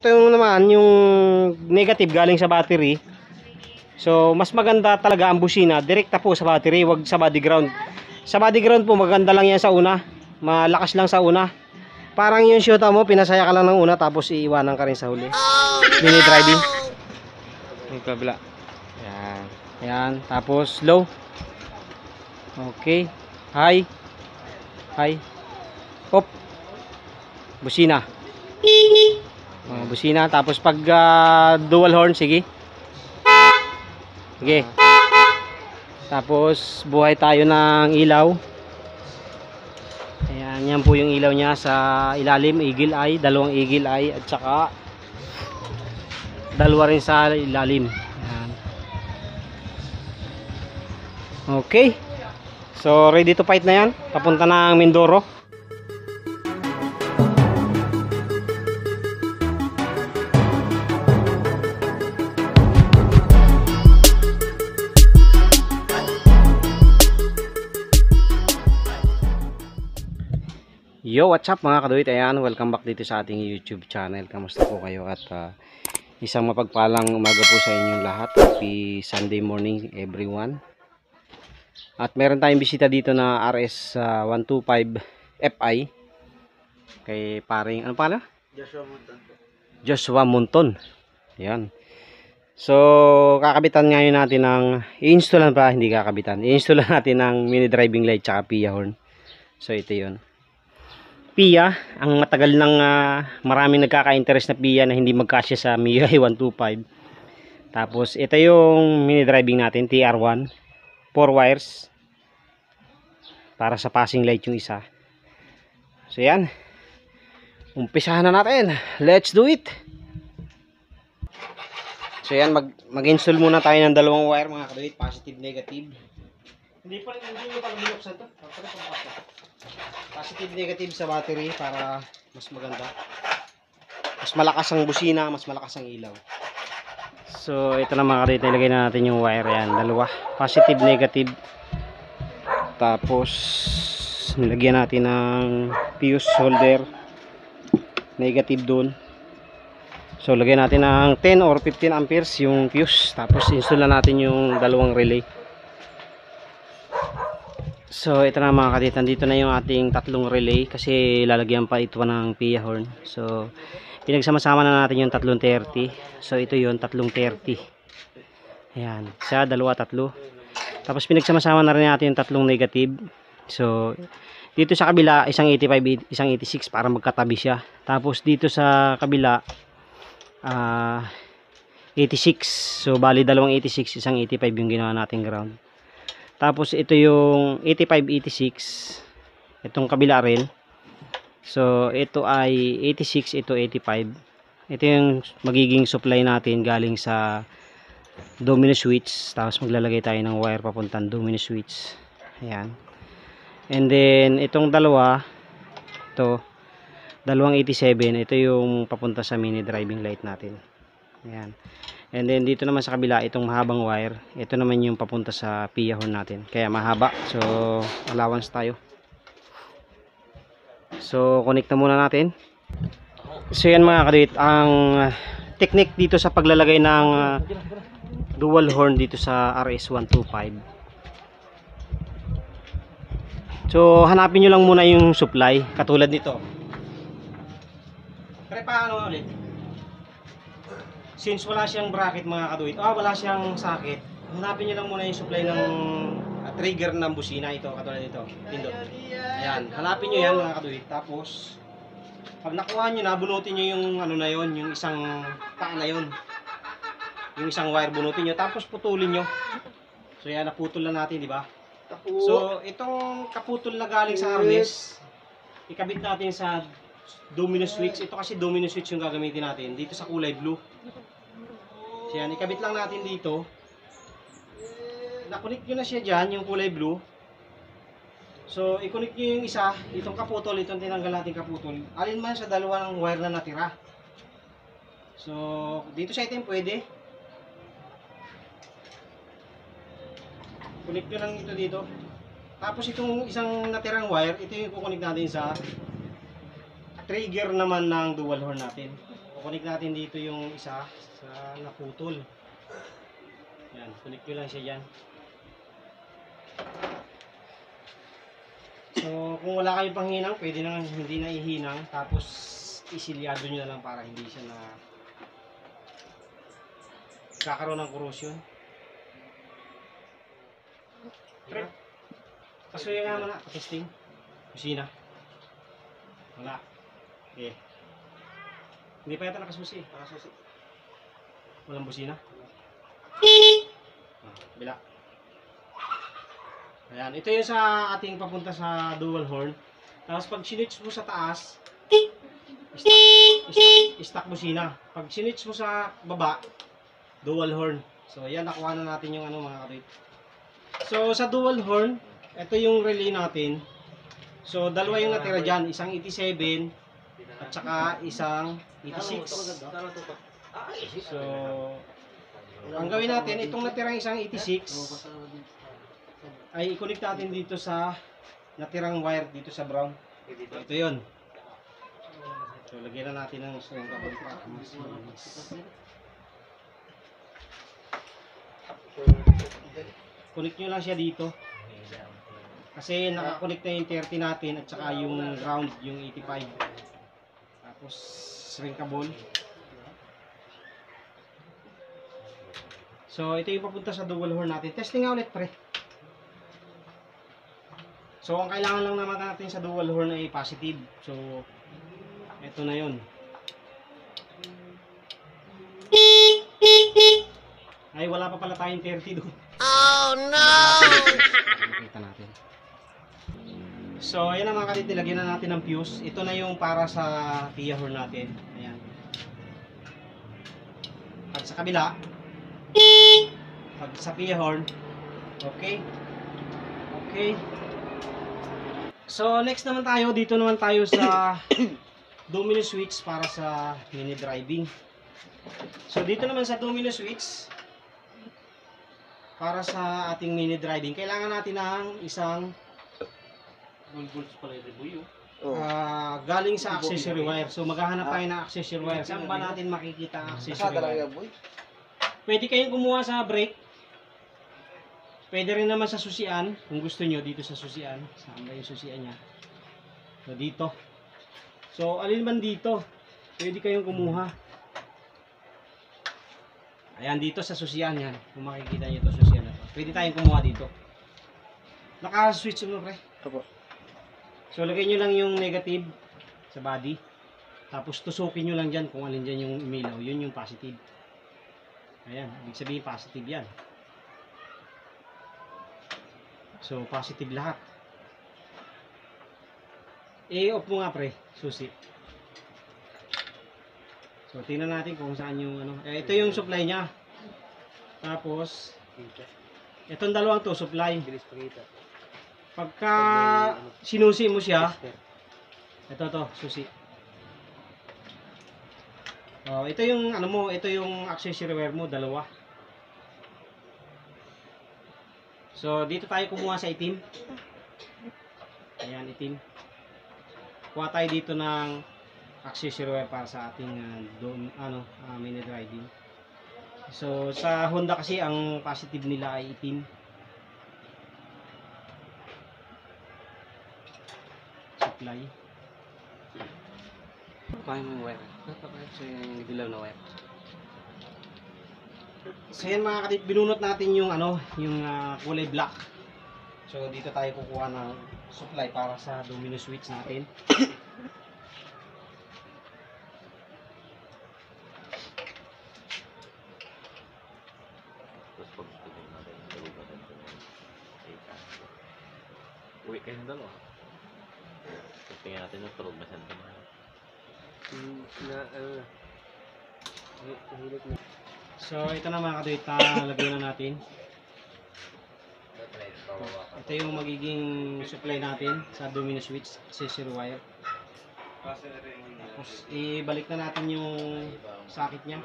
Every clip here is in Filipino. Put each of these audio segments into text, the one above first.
Ito naman yung negative galing sa battery. So mas maganda talaga ang busina direkta po sa battery, wag sa body ground. Sa body ground po maganda lang yan sa una, malakas lang sa una. Parang yung shoota mo, pinasaya ka lang ng una tapos iiwanan ka rin sa huli. Mini driving yung kabila. Yan. Yan. Tapos low. Okay. High. High. Op. Busina. Busina. Tapos pag dual horn, sige. Sige. Tapos buhay tayo ng ilaw. Ayan, yan po yung ilaw niya sa ilalim, eagle eye, dalawang eagle eye at saka dalawa rin sa ilalim. Ayan. Okay. So ready to fight na yan. Papunta ng Mindoro. Yo, what's up mga kaduit? Ayan, welcome back dito sa ating YouTube channel. Kamusta po kayo? At isang mapagpalang umaga po sa inyong lahat. Happy Sunday morning everyone. At meron tayong bisita dito na RS 125 Fi kay paring, ano pala? Joshua Monton. Ayan. So kakabitan ngayon natin ng i-installan pa, hindi kakabitan, i-installan natin ng mini driving light tsaka PIA horn. So ito yun, PIA, ang matagal ng maraming nagkaka-interest na PIA na hindi magkasya sa MIUI 125. Tapos ito yung mini driving natin, TR1, 4 wires para sa passing light yung isa. So yan, umpisahan na natin, let's do it. So yan, mag-install muna tayo ng dalawang wire mga kaduit, positive, negative. Hindi pa binuksan to. Positive, negative sa battery para mas maganda. Mas malakas ang busina, mas malakas ang ilaw. So ito na mga kaduit, ilagay na natin yung wire yan, dalawa. Positive, negative. Tapos nilagyan natin ng fuse holder. Negative dun. So lagyan natin ng 10 or 15 amperes yung fuse. Tapos install na natin yung dalawang relay. So ito na mga kaditan, dito na yung ating tatlong relay kasi lalagyan pa ito ng PIA horn. So pinagsama-sama na natin yung tatlong 30. So ito yung tatlong 30. Ayan, isa, dalawa, tatlo. Tapos pinagsama-sama na rin natin yung tatlong negative. So dito sa kabila isang 85, isang 86 para magkatabi siya. Tapos dito sa kabila 86. So bali dalawang 86, isang 85 yung ginawa nating ground. Tapos ito yung 85, 86. Itong kabila rin. So ito ay 86, ito 85. Ito yung magiging supply natin galing sa domino switch. Tapos maglalagay tayo ng wire papuntang domino switch. Ayan. And then itong dalawa, ito dalawang 87, ito yung papunta sa mini driving light natin. Ayan. And then dito naman sa kabila, itong mahabang wire, ito naman yung papunta sa PIA horn natin. Kaya mahaba. So allowance tayo. So connect na muna natin. So yan mga kaduit, ang technique dito sa paglalagay ng dual horn dito sa RS125. So hanapin nyo lang muna yung supply, katulad nito. Pero paano ulit? Since wala siyang bracket mga kaduit, wala siyang socket, hanapin nyo lang muna yung supply ng trigger ng busina. Ito, katulad nito, pindot. Ayan, hanapin nyo yan mga kaduit. Tapos pag nakuha nyo na, bunutin nyo yung ano na yon, yung isang paa na yon, yung isang wire, bunutin nyo, tapos putulin nyo. So yan, naputol na natin, di ba? So itong kaputol na galing sa harness, ikabit natin sa domino switch. Ito kasi domino switch yung gagamitin natin dito sa kulay blue. So yan, ikabit lang natin dito. Nakunik nyo na siya dyan, yung kulay blue. So i-connect nyo yung isa, itong kaputol, itong tinanggal natin kaputol, alin man sa dalawa ng wire na natira. So dito sa item pwede, connect nyo lang ito dito. Tapos itong isang natirang wire, ito yung kukunik natin sa trigger naman ng dual horn natin. kukunik natin dito yung isa sa naputol. Yan, kunik nyo lang siya dyan. So, kung wala kayong panghinang, pwede na hindi na ihinang. Tapos, isilyado nyo na lang para hindi siya na kakaroon ng corrosion. Pre, pasuya nga muna, testing. Kusina. Wala. Okay. Hindi pa yata nakasusi. Nakasusi. Walang busina. Bila. Ayan, ito yung sa ating papunta sa dual horn. Tapos pag sinitch mo sa taas, stock busina. Pag sinitch mo sa baba, dual horn. So ayan, nakuha na natin yung ano mga kapit. So sa dual horn, ito yung relay natin. So dalawa yung natira dyan, isang 87 at saka isang 86. So ang gawin natin, itong natirang isang 86 ay i-connect natin dito sa natirang wire dito sa brown. Ito yun. So lagyan na natin ng strong cable para mas malinis. Connect nyo lang siya dito. Kasi nakakonect na yung 30 natin at saka yung ground, yung 85. Tapos string cable. So ito yung papunta sa dual horn natin. Testing nga ulit pre. So ang kailangan lang naman natin sa dual horn ay positive. So ito na yun. Ay wala pa pala tayong 30 doon. Oh no! Nakita natin. So ayan na mga kalit, nilagyan na natin ng fuse. Ito na yung para sa PIA horn natin. Ayan. At sa kabila, pag sa PIA horn, okay. Okay. So next naman tayo, dito naman tayo sa domino switch para sa mini driving. So dito naman sa domino switch para sa ating mini driving, kailangan natin ng isang galing sa accessory wire. So maghahanap tayo ng accessory wire. Saan ba natin makikita ang accessory wire? Pwede kayong kumuha sa brake. Pwede rin naman sa susian, kung gusto nyo, dito sa susian. Saan ba yung susian niya? So, dito. So, alin man dito, pwede kayong kumuha. Ayan, dito sa susian yan. Kung makikita nyo ito, susian na ito. Pwede tayong kumuha dito. Naka-switch mo, pre. Opo. So, lagay nyo lang yung negative sa body. Tapos, tusukin nyo lang dyan kung alin dyan yung umilaw. Yun yung positive. Ayan, ibig sabihin positive yan. So, positive lahat. I-off mo nga pre, susi. So, tingnan natin kung saan yung ano. Ito yung supply niya. Tapos, itong dalawang to, supply. Pagka sinusi mo siya, ito to, susi. Oh, ito yung ano mo, ito yung accessory wire mo, dalawa. So, dito tayo kumuha sa itim. Ayan, itim. Kuha tayo dito ng accessory wire para sa ating mini driving. So, sa Honda kasi, ang positive nila ay itim. Supply. Kuha mo yung wire. So, yung dilaw na wire. So yan mga katip, binunot natin yung yung kulay black. So dito tayo kukuha ng supply para sa domino switch natin. Uwi kayo ng dalawa. Tingnan natin yung tulog na sento mo. So ito na mga katip, lagyan na natin. Ito yung magiging supply natin sa domino switch, accessory wire. Tapos ibalik na natin yung socket nya.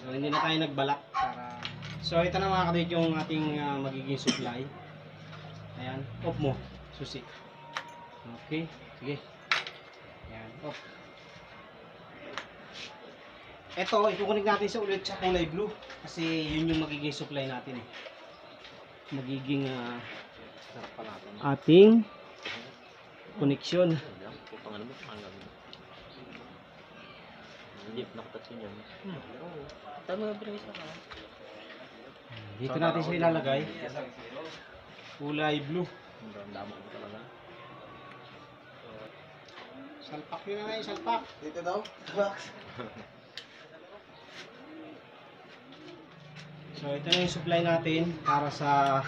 So hindi na tayo nagbalak para. So ito na mga katip yung ating magiging supply. Ayan, off mo, susi. Okay, sige. Ayan, off. Ito, ikukunik natin sa ulit sa kulay blue. Kasi yun yung magiging supply natin eh. Magiging Sarap pa natin. ating connection. Pang ano mo? Hindi, nakatat yun yan. Tama nga pinag isa ka. Dito natin siya ilalagay. Kulay blue. Ang damo mo talaga. Salpak yun na nga, salpak. Dito daw. So ito na yung supply natin para sa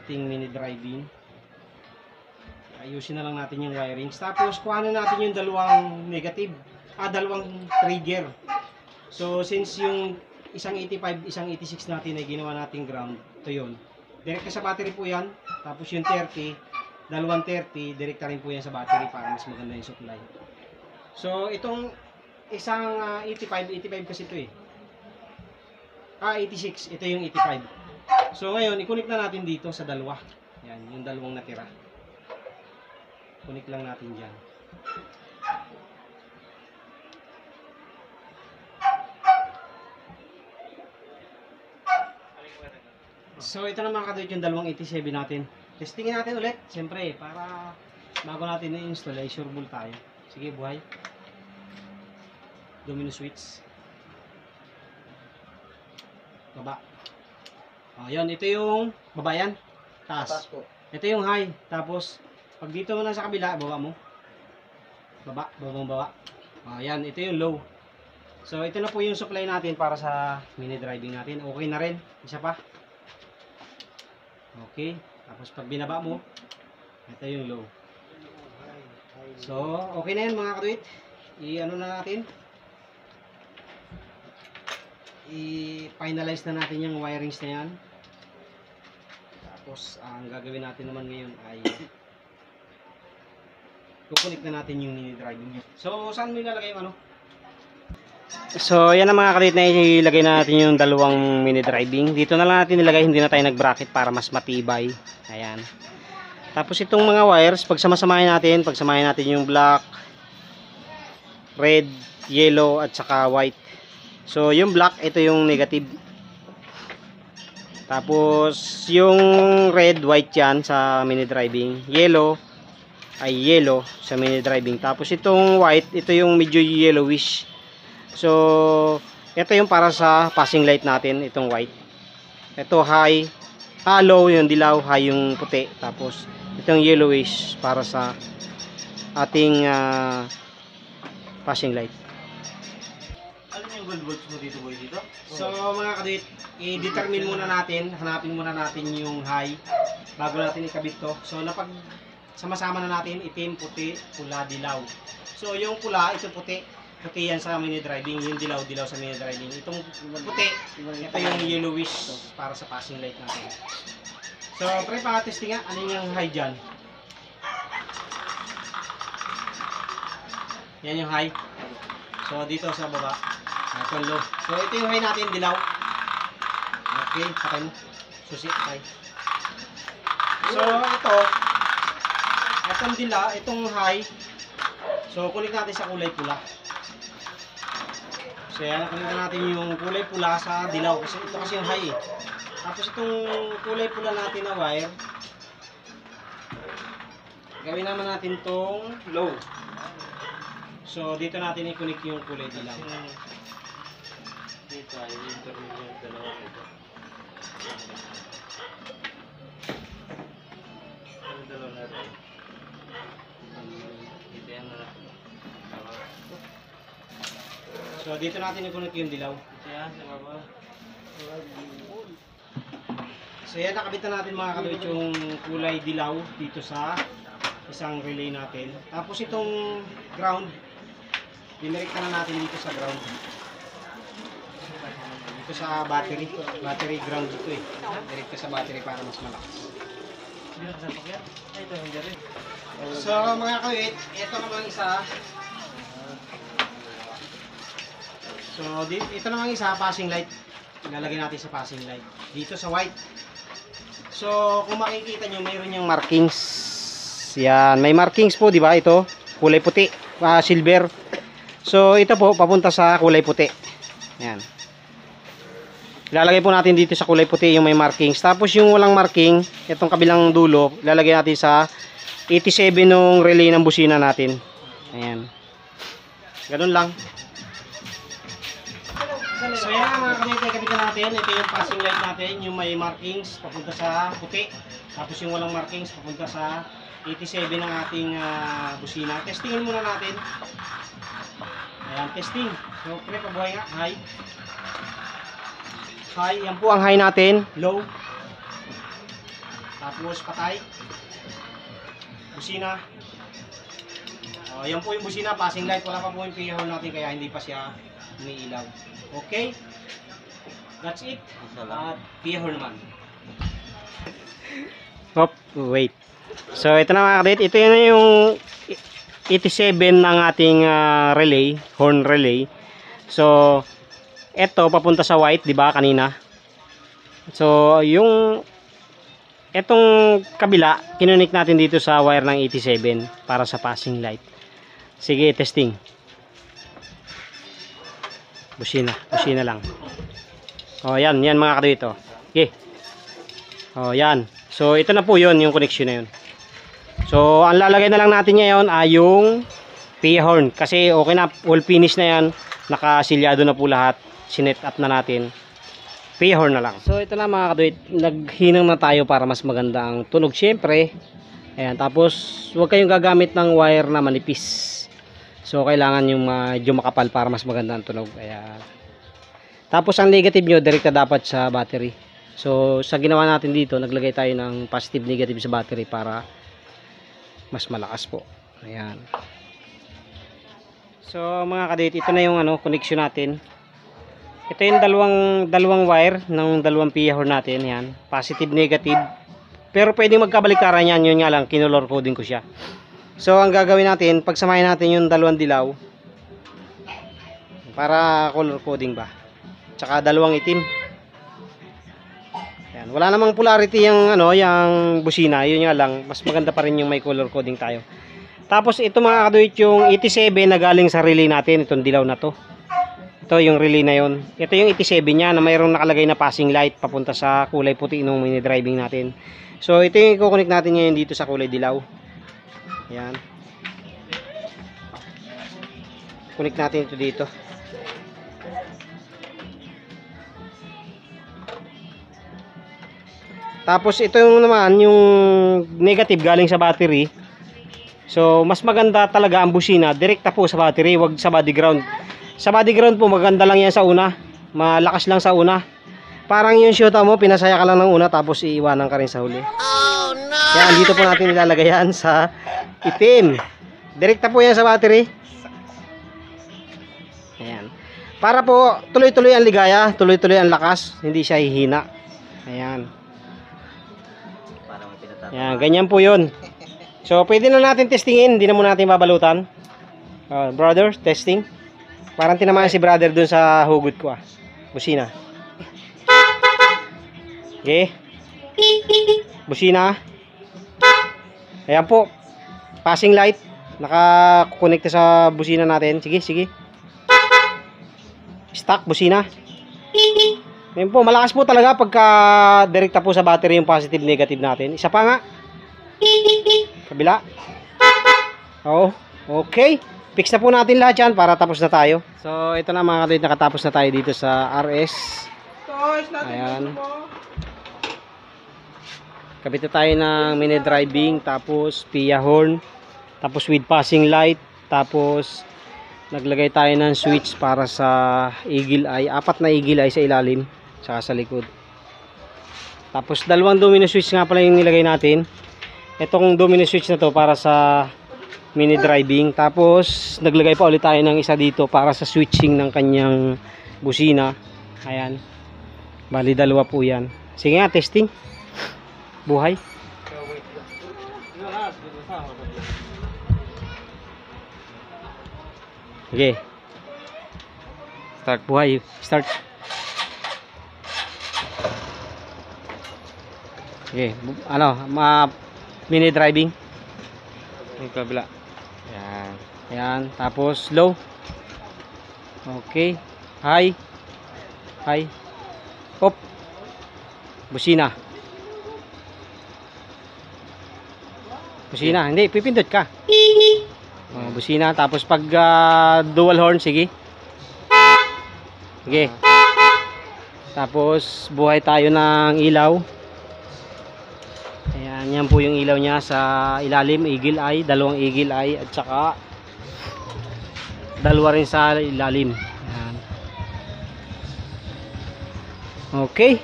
ating mini driving. Ayusin na lang natin yung wirings. Tapos kuhanin natin yung dalawang negative. Dalawang trigger. So since yung isang 85, isang 86 natin ay ginawa nating ground, ito yun. Direct sa battery po yan. Tapos yung 30, dalawang 30, direct rin po yan sa battery para mas maganda yung supply. So itong isang 85 kasi ito eh. 86, ito yung 85. So ngayon, i-connect na natin dito sa dalawa. Yan, yung dalawang natira. Connect lang natin dyan. So ito na mga kadoy yung dalawang 87 natin. Testingin natin ulit, siyempre, para bago natin i-install ay sureball tayo. Sige, buhay. Domino switch. Baba. Yun, ito yung baba yan. Taas. Taas po. Ito yung high. Tapos, pag dito mo na sa kabila, baba mo. Baba, baba. Yan, ito yung low. So, ito na po yung supply natin para sa mini driving natin. Okay na rin. Isa pa. Okay. Tapos, pag binaba mo, ito yung low. So, okay na yan mga kaduit. I-ano na natin. I-finalize na natin yung wirings na yan. Tapos ang gagawin natin naman ngayon ay kukunik na natin yung mini driving niya. So saan mo ilalagay yung ano? So yan ang mga kalit na ilagay na natin yung dalawang mini driving. Dito na lang natin nilagay, hindi na tayo nag bracket para mas matibay. Ayan. Tapos itong mga wires, pagsama-samahin natin yung black, red, yellow at saka white. So yung black, ito yung negative. Tapos yung red, white yan sa mini driving. Yellow ay yellow sa mini driving. Tapos itong white, ito yung medyo yellowish. So ito yung para sa passing light natin, itong white. Ito high, low yung dilaw, high yung puti. Tapos itong yellowish para sa ating passing light. Ano yung gold bolts mo dito, boy, dito? So mga kaduit, i-determine muna natin, hanapin muna natin yung high bago natin ikabit to. So napag sama-sama na natin itim, puti, pula, dilaw. So yung pula, ito puti yan sa mini driving, yung dilaw sa mini driving. Itong puti, ito yung yellowish para sa passing light natin. So pre-testing nga, ano yung high dyan? Yan yung high. So dito sa baba, ito low. So ito yung high natin, dilaw. Okay, patay mo. Susi, patay. So itong dilaw, itong high. So kulik natin sa kulay pula. So yan, kulik natin yung kulay pula sa dilaw. Kasi ito kasi yung high eh. Tapos itong kulay pula natin na wire, gawin naman natin tong low. So dito natin i-connect yung kulay dilaw. Dito ay interview yung dalawa ito. Ano dalawa natin? Dito yan na. So dito natin i-connect yung dilaw. Ito yan, sa baba. So yan, nakabit na natin mga kaduit yung kulay dilaw dito sa isang relay natin. Tapos itong ground, dinirekta na natin dito sa ground. Dito sa battery. Battery ground dito eh. Direkta sa battery para mas malakas. Hindi na kasapak yan. Ay, ito yung dyan. So mga kaduit, ito naman isa. So ito naman isa, passing light. Ilalagay natin sa passing light. Dito sa white. So kung makikita nyo, mayroon yung markings. Yan, may markings po, di ba? Ito, kulay puti, silver. So ito po papunta sa kulay puti. Ayan. Ilalagay po natin dito sa kulay puti yung may markings. Tapos yung walang marking, itong kabilang dulo, ilalagay natin sa 87 nung relay ng busina natin. Ayan. Ganun lang. So yan mga kabite, kapitan natin. Ito yung passing light natin, yung may markings papunta sa puti. Tapos yung walang markings papunta sa 87 ng ating busina. Testingin muna natin. Ayan, testing. So, pabuhay nga. High. High. Yan po ang high natin. Low. Tapos patay. Busina. Yan po yung busina. Passing light. Wala pa po yung pinahol natin kaya hindi pa siya umiilaw. Okay. That's it. At pinahol naman. Hop. Wait. So ito na mga kadit. Ito na yung 87 ng ating relay. Horn relay. So ito papunta sa white, di ba, kanina? So, yung etong kabila, kinunik natin dito sa wire ng 87 para sa passing light. Sige, testing. Busina lang. Oh, yan mga kadito. Okay. Oh, yan. So, ito na po 'yon, yung connection na 'yon. So, ang lalagay na lang natin ngayon ay yung PA horn kasi okay na, all finish na 'yan. Nakasilyado na po lahat. Sinet up na natin. PA horn na lang. So ito na mga kaduit, naghinang na tayo para mas maganda ang tunog syempre. Ayan, tapos huwag kayong gagamit ng wire na manipis. So kailangan yung medyo makapal para mas maganda ang tunog. Ayan. Tapos ang negative nyo, direkta dapat sa battery. So sa ginawa natin dito, naglagay tayo ng positive negative sa battery para mas malakas po. Ayan. So mga kaduit, ito na yung connection natin. Ito yung dalawang wire ng dalawang PA horn natin, yan. Positive, negative. Pero pwedeng magkabalikaran yan, yun nga lang, kinolor coding ko siya. So, ang gagawin natin, pagsamahin natin yung dalawang dilaw. Para color coding ba. Tsaka dalawang itim. Yan. Wala namang polarity yung, yung busina, yun nga lang, mas maganda pa rin yung may color coding tayo. Tapos, ito mga kaduit yung 87 na galing sa relay natin, itong dilaw na to. Ito yung relay na yon. Ito yung 87 niya na mayroong nakalagay na passing light papunta sa kulay puti nung mini driving natin. So ito yung i-connect natin ngayon dito sa kulay dilaw. Ayan. Connect natin ito dito. Tapos ito yung naman yung negative galing sa battery. So mas maganda talaga ang busina direkta po sa battery, wag sa body ground. Sa body ground po, maganda lang yan sa una. Malakas lang sa una. Parang yung shoota mo, pinasaya ka lang ng una, tapos iiwanan ka rin sa huli. Oh, no! Yan, dito po natin ilalagay yan sa itim. Direkta po yan sa battery. Ayan. Para po, tuloy-tuloy ang ligaya, tuloy-tuloy ang lakas, hindi siya hihina. Ayan. Ayan, ganyan po yun. So, pwede na natin testingin, hindi na muna natin babalutan. Brother, testing. Parang tinamaan si brother dun sa hugot ko Busina. Okay. Busina. Ayan po. Passing light. Nakakonekta sa busina natin. Sige, sige. Stock busina. Ayan po. Malakas po talaga pagka direkta po sa battery yung positive negative natin. Isa pa nga. Kabila. Oh, okay. Fix na po natin lahat yan para tapos na tayo. So, ito na mga kaduit, nakatapos na tayo dito sa RS. Ayan. Kabit na tayo ng mini driving, tapos PA horn, tapos with passing light, tapos naglagay tayo ng switch para sa eagle eye. 4 na eagle eye sa ilalim, saka sa likod. Tapos dalawang domino switch nga pala yung nilagay natin. Itong domino switch na to para sa mini driving. Tapos naglagay pa ulit tayo ng isa dito para sa switching ng kanyang busina. Ayan. Bali dalawa po yan. Sige nga, testing. Buhay. Okay. Start buhay. Start. Okay. Mini driving. Yung kabila. Yan. Yan. Tapos low. Okay. High. Hi. Op. Busina. Busina. Hindi, pipindot ka. Busina. Tapos pag dual horn, sige. Sige. Tapos buhay tayo ng ilaw. Ayan, yan po yung ilaw niya sa ilalim, eagle eye, dalawang eagle eye at saka dalawa rin sa ilalim. Ayan. Okay.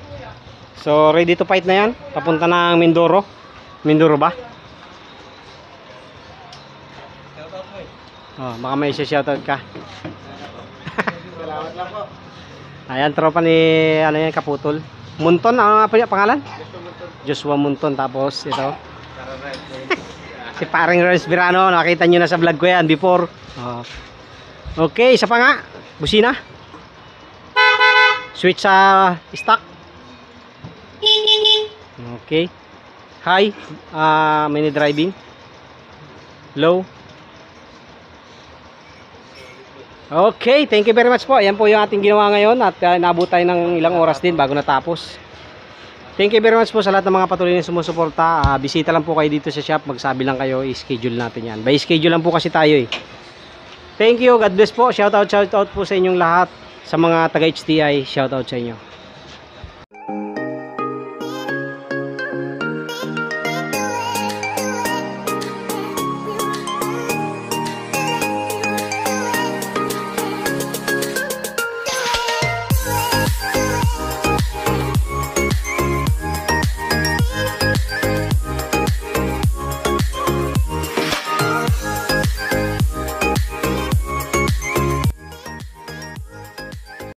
So ready to fight na yan. Papunta ng Mindoro. Mindoro ba? Oh, baka may shoutout ka. Salamat lang po. Ayan, tropa ni ano yan, Kaputol. Munton, ano nga po yung pangalan? Joshua Munton. Tapos ito si paring Renz Birano, nakita nyo na sa vlog ko yan before. Okay, isa pa nga, busina, switch sa stock. Okay, high, mini driving, low. Okay, thank you very much po. Ayan po yung ating ginawa ngayon at naabot tayo ng ilang oras din bago natapos. Thank you very much po sa lahat ng mga patuloy na sumusuporta. Bisita lang po kayo dito sa shop. Magsabi lang kayo, i-schedule natin yan. By schedule lang po kasi tayo eh. Thank you, God bless po. Shout out po sa inyong lahat. Sa mga taga HTI, shout out sa inyo.